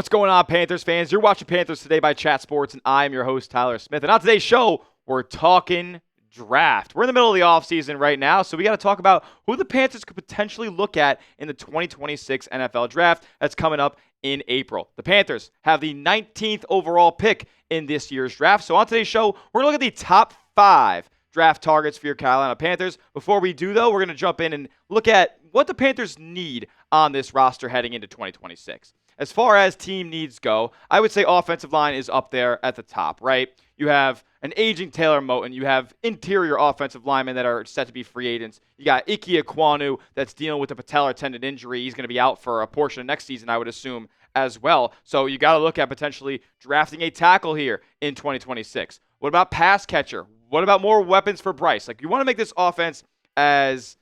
What's going on, Panthers fans? You're watching Panthers Today by Chat Sports, and I'm your host, Tyler Smith. And on today's show, we're talking draft. We're in the middle of the offseason right now, so we got to talk about who the Panthers could potentially look at in the 2026 NFL Draft that's coming up in April. The Panthers have the 19th overall pick in this year's draft. So on today's show, we're going to look at the top 5 draft targets for your Carolina Panthers. Before we do, though, we're going to jump in and look at what the Panthers need on this roster heading into 2026. As far as team needs go, I would say offensive line is up there at the top, right? You have an aging Taylor Moton. You have interior offensive linemen that are set to be free agents. You got Ike Ekwonu that's dealing with a patellar tendon injury. He's going to be out for a portion of next season, I would assume, as well. So you got to look at potentially drafting a tackle here in 2026. What about pass catcher? What about more weapons for Bryce? Like, you want to make this offense as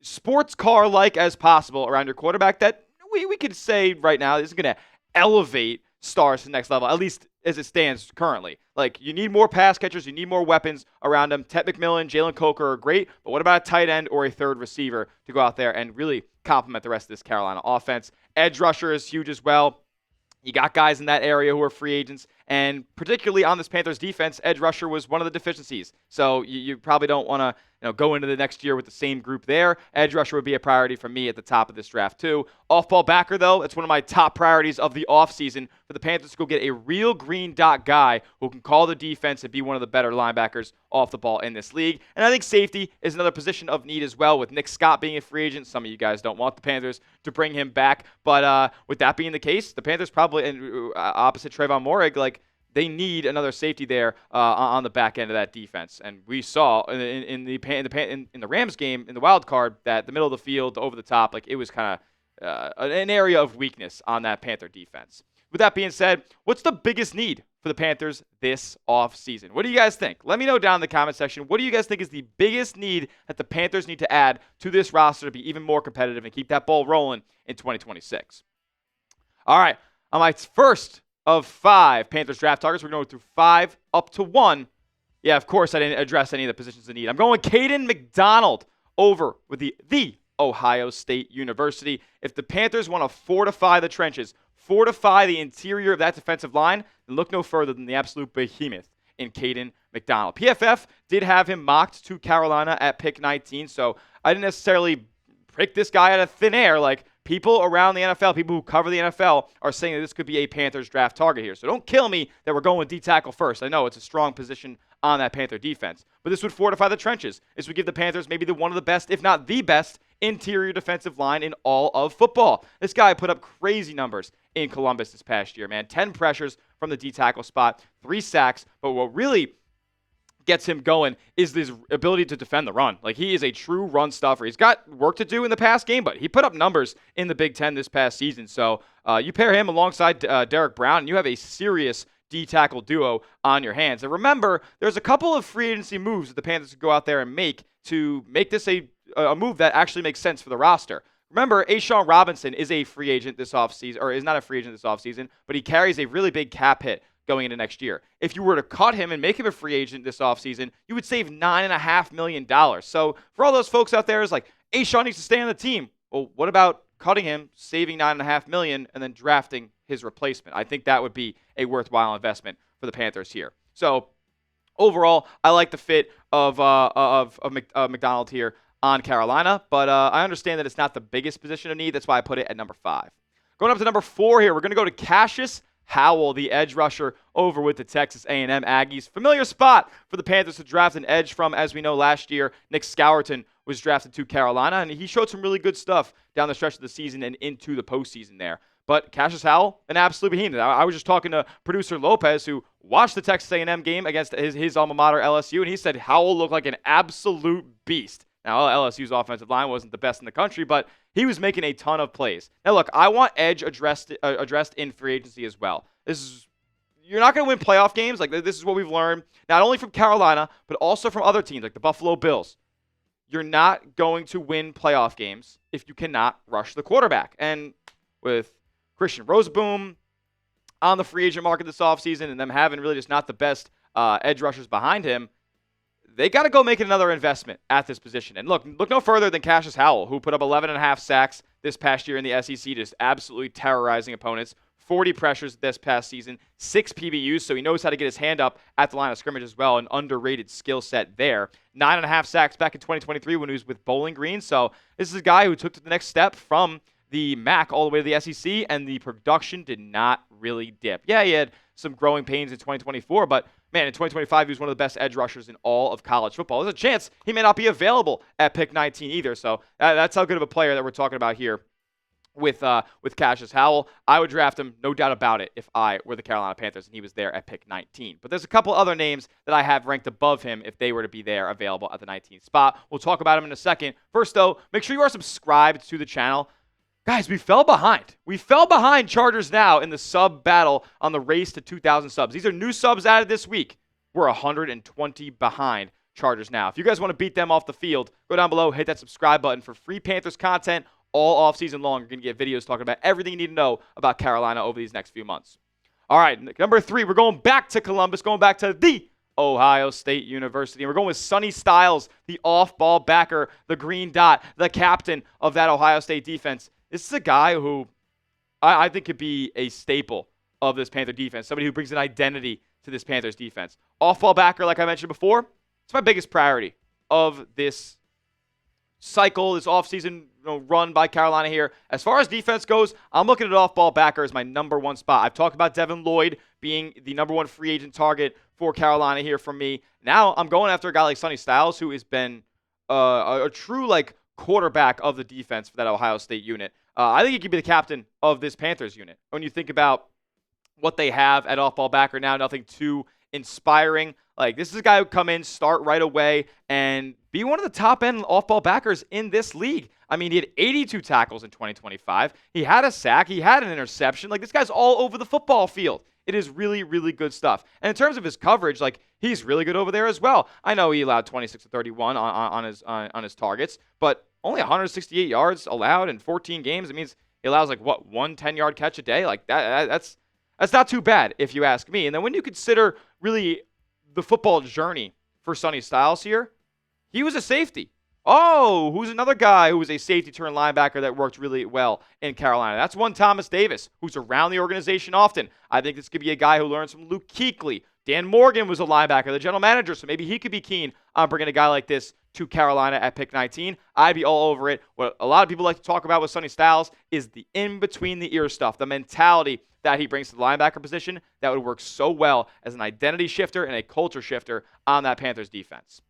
sports car-like as possible around your quarterback that we could say right now is going to elevate stars to the next level, at least as it stands currently. Like, you need more pass catchers. You need more weapons around them. Ted McMillan, Jalen Coker are great, but what about a tight end or a third receiver to go out there and really complement the rest of this Carolina offense? Edge rusher is huge as well. You got guys in that area who are free agents, and particularly on this Panthers defense, edge rusher was one of the deficiencies. So you probably don't want to go into the next year with the same group there. Edge rusher would be a priority for me at the top of this draft too. Off-ball backer, though, it's one of my top priorities of the offseason for the Panthers to go get a real green dot guy who can call the defense and be one of the better linebackers off the ball in this league. And I think safety is another position of need as well, with Nick Scott being a free agent. Some of you guys don't want the Panthers to bring him back. But with that being the case, the Panthers probably, and opposite Trayvon Moehrig, like, they need another safety there on the back end of that defense. And we saw in the Rams game, in the wild card, that the middle of the field, over the top, like, it was kind of an area of weakness on that Panther defense. With that being said, what's the biggest need for the Panthers this offseason? What do you guys think? Let me know down in the comment section. What do you guys think is the biggest need that the Panthers need to add to this roster to be even more competitive and keep that ball rolling in 2026? All right, on my first of 5 Panthers draft targets, we're going through 5 up to 1. Yeah, of course, I didn't address any of the positions of need. I'm going Caden McDonald over with the Ohio State University. If the Panthers want to fortify the trenches, fortify the interior of that defensive line, then look no further than the absolute behemoth in Caden McDonald. PFF did have him mocked to Carolina at pick 19, so I didn't necessarily pick this guy out of thin air. Like, people around the NFL, people who cover the NFL, are saying that this could be a Panthers draft target here. So don't kill me that we're going with D-tackle first. I know it's a strong position on that Panther defense, but this would fortify the trenches. This would give the Panthers maybe one of the best, if not the best, interior defensive line in all of football. This guy put up crazy numbers in Columbus this past year, man. 10 pressures from the D-tackle spot, 3 sacks, but what really gets him going is this ability to defend the run. Like, he is a true run stuffer. He's got work to do in the past game, but he put up numbers in the Big Ten this past season. So you pair him alongside Derek Brown, and you have a serious D-tackle duo on your hands. And remember, there's a couple of free agency moves that the Panthers could go out there and make to make this a move that actually makes sense for the roster. Remember, A'Shawn Robinson is a free agent this offseason, or is not a free agent this offseason, but he carries a really big cap hit going into next year. If you were to cut him and make him a free agent this offseason, you would save $9.5 million. So for all those folks out there, it's like, A'Shawn needs to stay on the team. Well, what about cutting him, saving $9.5 million, and then drafting his replacement? I think that would be a worthwhile investment for the Panthers here. So overall, I like the fit of McDonald here on Carolina, but I understand that it's not the biggest position of need. That's why I put it at number 5. Going up to number 4 here, we're going to go to Cassius Howell, the edge rusher over with the Texas A&M Aggies. Familiar spot for the Panthers to draft an edge from. As we know, last year, Nick Scourton was drafted to Carolina, and he showed some really good stuff down the stretch of the season and into the postseason there. But Cassius Howell, an absolute behemoth. I was just talking to producer Lopez, who watched the Texas A&M game against his alma mater, LSU, and he said Howell looked like an absolute beast. Now, LSU's offensive line wasn't the best in the country, but he was making a ton of plays. Now, look, I want edge addressed in free agency as well. You're not going to win playoff games. Like, this is what we've learned, not only from Carolina, but also from other teams like the Buffalo Bills. You're not going to win playoff games if you cannot rush the quarterback. And with Christian Rozeboom on the free agent market this offseason and them having really just not the best edge rushers behind him, they got to go make another investment at this position. And look no further than Cassius Howell, who put up 11.5 sacks this past year in the SEC, just absolutely terrorizing opponents. 40 pressures this past season, 6 PBUs, so he knows how to get his hand up at the line of scrimmage as well, an underrated skill set there. 9.5 sacks back in 2023 when he was with Bowling Green, so this is a guy who took to the next step from the MAC all the way to the SEC, and the production did not really dip. Yeah, he had some growing pains in 2024, but man, in 2025, he was one of the best edge rushers in all of college football. There's a chance he may not be available at pick 19 either, so that's how good of a player that we're talking about here with Cassius Howell. I would draft him, no doubt about it, if I were the Carolina Panthers and he was there at pick 19. But there's a couple other names that I have ranked above him if they were to be there available at the 19th spot. We'll talk about him in a second. First, though, make sure you are subscribed to the channel. Guys, we fell behind. We fell behind Chargers Now in the sub battle on the race to 2,000 subs. These are new subs added this week. We're 120 behind Chargers Now. If you guys want to beat them off the field, go down below, hit that subscribe button for free Panthers content all off season long. You're going to get videos talking about everything you need to know about Carolina over these next few months. All right, number 3, we're going back to Columbus, going back to the Ohio State University. And we're going with Sonny Styles, the off-ball backer, the green dot, the captain of that Ohio State defense. This is a guy who I think could be a staple of this Panther defense, somebody who brings an identity to this Panthers defense. Off-ball backer, like I mentioned before, it's my biggest priority of this cycle, this offseason run by Carolina here. As far as defense goes, I'm looking at off-ball backer as my number 1 spot. I've talked about Devin Lloyd being the number 1 free agent target for Carolina here for me. Now I'm going after a guy like Sonny Styles, who has been a true quarterback of the defense for that Ohio State unit. I think he could be the captain of this Panthers unit. When you think about what they have at off-ball backer now, nothing too inspiring. This is a guy who come in, start right away, and be one of the top-end off-ball backers in this league. I mean, he had 82 tackles in 2025. He had a sack. He had an interception. This guy's all over the football field. It is really, really good stuff. And in terms of his coverage, he's really good over there as well. I know he allowed 26 to 31 on his targets, but only 168 yards allowed in 14 games. It means he allows one 10-yard catch a day. That's not too bad if you ask me. And then when you consider really the football journey for Sonny Styles here, he was a safety. Oh, who's another guy who was a safety turned linebacker that worked really well in Carolina? That's one Thomas Davis, who's around the organization often. I think this could be a guy who learns from Luke Kuechly. Dan Morgan was a linebacker, the general manager, so maybe he could be keen on bringing a guy like this to Carolina at pick 19. I'd be all over it. What a lot of people like to talk about with Sonny Styles is the in-between-the-ear stuff, the mentality that he brings to the linebacker position that would work so well as an identity shifter and a culture shifter on that Panthers defense.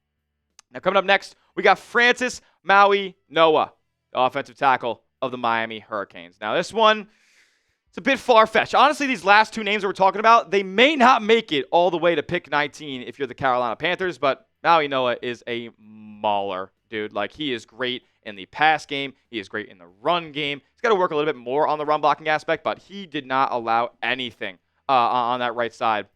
Now, coming up next, we got Francis Maui Noah, the offensive tackle of the Miami Hurricanes. Now, this one, it's a bit far-fetched. Honestly, these last 2 names that we're talking about, they may not make it all the way to pick 19 if you're the Carolina Panthers, but Maui Noah is a mauler, dude. He is great in the pass game. He is great in the run game. He's got to work a little bit more on the run blocking aspect, but he did not allow anything on that right side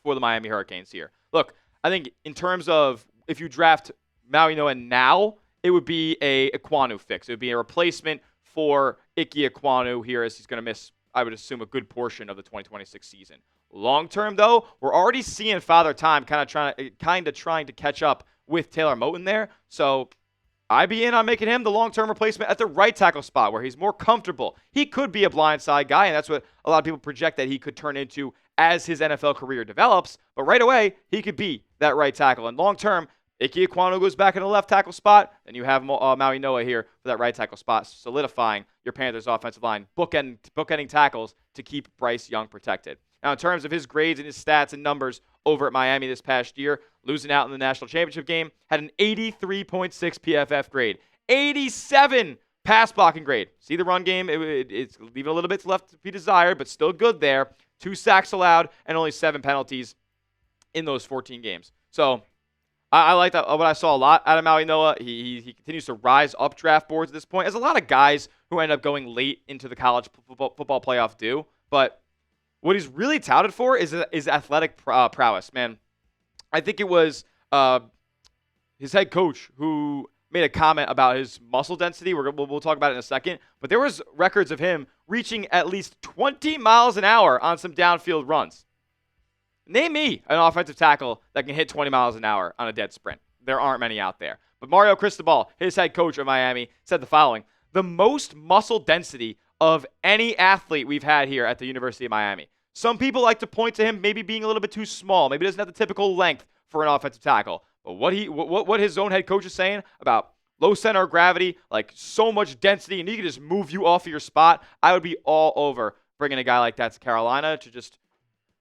for the Miami Hurricanes here. Look, I think in terms of if you draft Maui Noah now, it would be a Ekwonu fix. It would be a replacement for Ike Ekwonu here, as he's going to miss, I would assume, a good portion of the 2026 season. Long term, though, we're already seeing Father Time kind of trying to catch up with Taylor Moton there. So I'd be in on making him the long-term replacement at the right tackle spot where he's more comfortable. He could be a blindside guy, and that's what a lot of people project that he could turn into as his NFL career develops. But right away, he could be that right tackle. And long-term, Ike Ekwonu goes back in the left tackle spot, then you have Maui Noah here for that right tackle spot, solidifying your Panthers offensive line, bookending tackles to keep Bryce Young protected. Now, in terms of his grades and his stats and numbers over at Miami this past year, losing out in the national championship game, had an 83.6 PFF grade, 87 pass blocking grade. See the run game? It's leaving a little bit left to be desired, but still good there. 2 sacks allowed and only 7 penalties in those 14 games. So I like that. What I saw a lot out of Maui Noah. He continues to rise up draft boards at this point, as a lot of guys who end up going late into the college football playoff do. But what he's really touted for is athletic prowess, man. I think it was his head coach who made a comment about his muscle density. We'll talk about it in a second. But there was records of him reaching at least 20 miles an hour on some downfield runs. Name me an offensive tackle that can hit 20 miles an hour on a dead sprint. There aren't many out there. But Mario Cristobal, his head coach of Miami, said the following: the most muscle density of any athlete we've had here at the University of Miami. Some people like to point to him maybe being a little bit too small, maybe doesn't have the typical length for an offensive tackle. But what his own head coach is saying about low center of gravity, like so much density, and he can just move you off of your spot, I would be all over bringing a guy like that to Carolina to just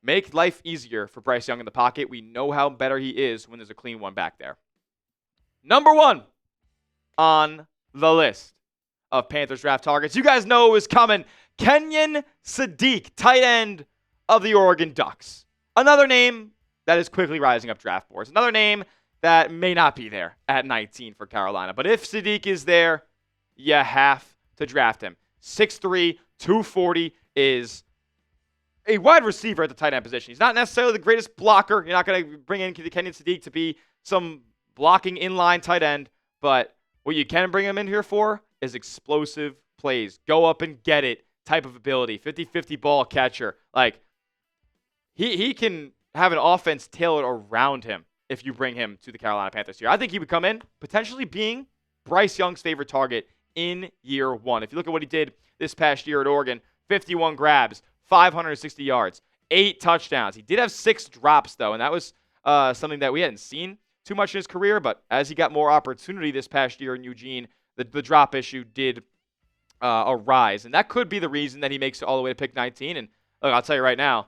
make life easier for Bryce Young in the pocket. We know how better he is when there's a clean one back there. Number 1 on the list of Panthers draft targets. You guys know it was coming. Kenyon Sadiq, tight end of the Oregon Ducks. Another name that is quickly rising up draft boards. Another name that may not be there at 19 for Carolina. But if Sadiq is there, you have to draft him. 6'3", 240 is a wide receiver at the tight end position. He's not necessarily the greatest blocker. You're not going to bring in Kenyon Sadiq to be some blocking inline tight end. But what you can bring him in here for is explosive plays. Go up and get it type of ability. 50-50 ball catcher. Like, he can have an offense tailored around him if you bring him to the Carolina Panthers here. I think he would come in potentially being Bryce Young's favorite target in year 1. If you look at what he did this past year at Oregon, 51 grabs, 560 yards, 8 touchdowns. He did have 6 drops, though, and that was something that we hadn't seen too much in his career. But as he got more opportunity this past year in Eugene, the drop issue did arise. And that could be the reason that he makes it all the way to pick 19. And look, I'll tell you right now,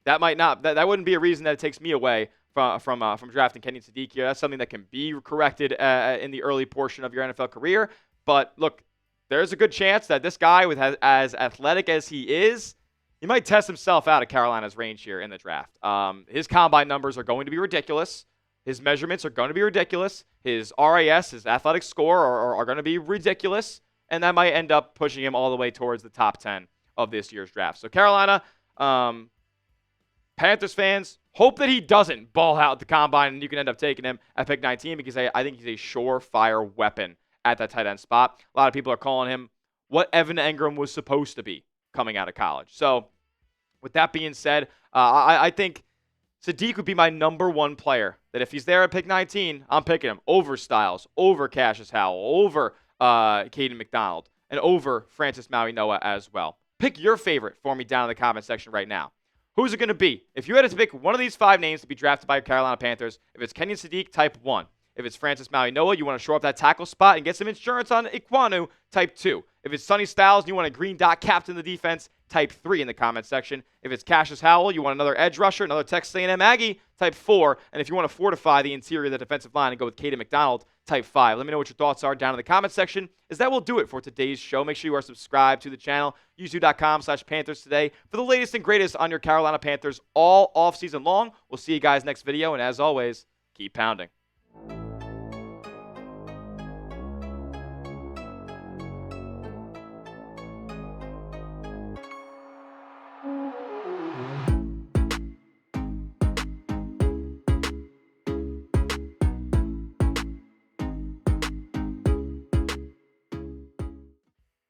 that might not. That wouldn't be a reason that it takes me away from drafting Kenyon Sadiq here. That's something that can be corrected in the early portion of your NFL career. But look, there's a good chance that this guy, with as athletic as he is, he might test himself out at Carolina's range here in the draft. His combine numbers are going to be ridiculous. His measurements are going to be ridiculous. His RAS, his athletic score, are going to be ridiculous. And that might end up pushing him all the way towards the top 10 of this year's draft. So Carolina, Panthers fans, hope that he doesn't ball out at the combine and you can end up taking him at pick 19 because I think he's a surefire weapon at that tight end spot. A lot of people are calling him what Evan Engram was supposed to be coming out of college. So with that being said, I think Sadiq would be my number 1 player that if he's there at pick 19, I'm picking him over Styles, over Cassius Howell, over Caden McDonald, and over Francis Maui-Noah as well. Pick your favorite for me down in the comment section right now. Who's it going to be? If you had to pick one of these 5 names to be drafted by Carolina Panthers, if it's Kenyon Sadiq, type 1. If it's Francis Maui-Noah, you want to shore up that tackle spot and get some insurance on Iquanu, type 2. If it's Sonny Styles and you want a green dot captain the defense, type 3 in the comment section. If it's Cassius Howell, you want another edge rusher, another Texas A&M Aggie, type 4. And if you want to fortify the interior of the defensive line and go with Caden McDonald, type 5. Let me know what your thoughts are down in the comment section, as that will do it for today's show. Make sure you are subscribed to the channel, youtube.com/Panthers Today, for the latest and greatest on your Carolina Panthers all offseason long. We'll see you guys next video, and as always, keep pounding.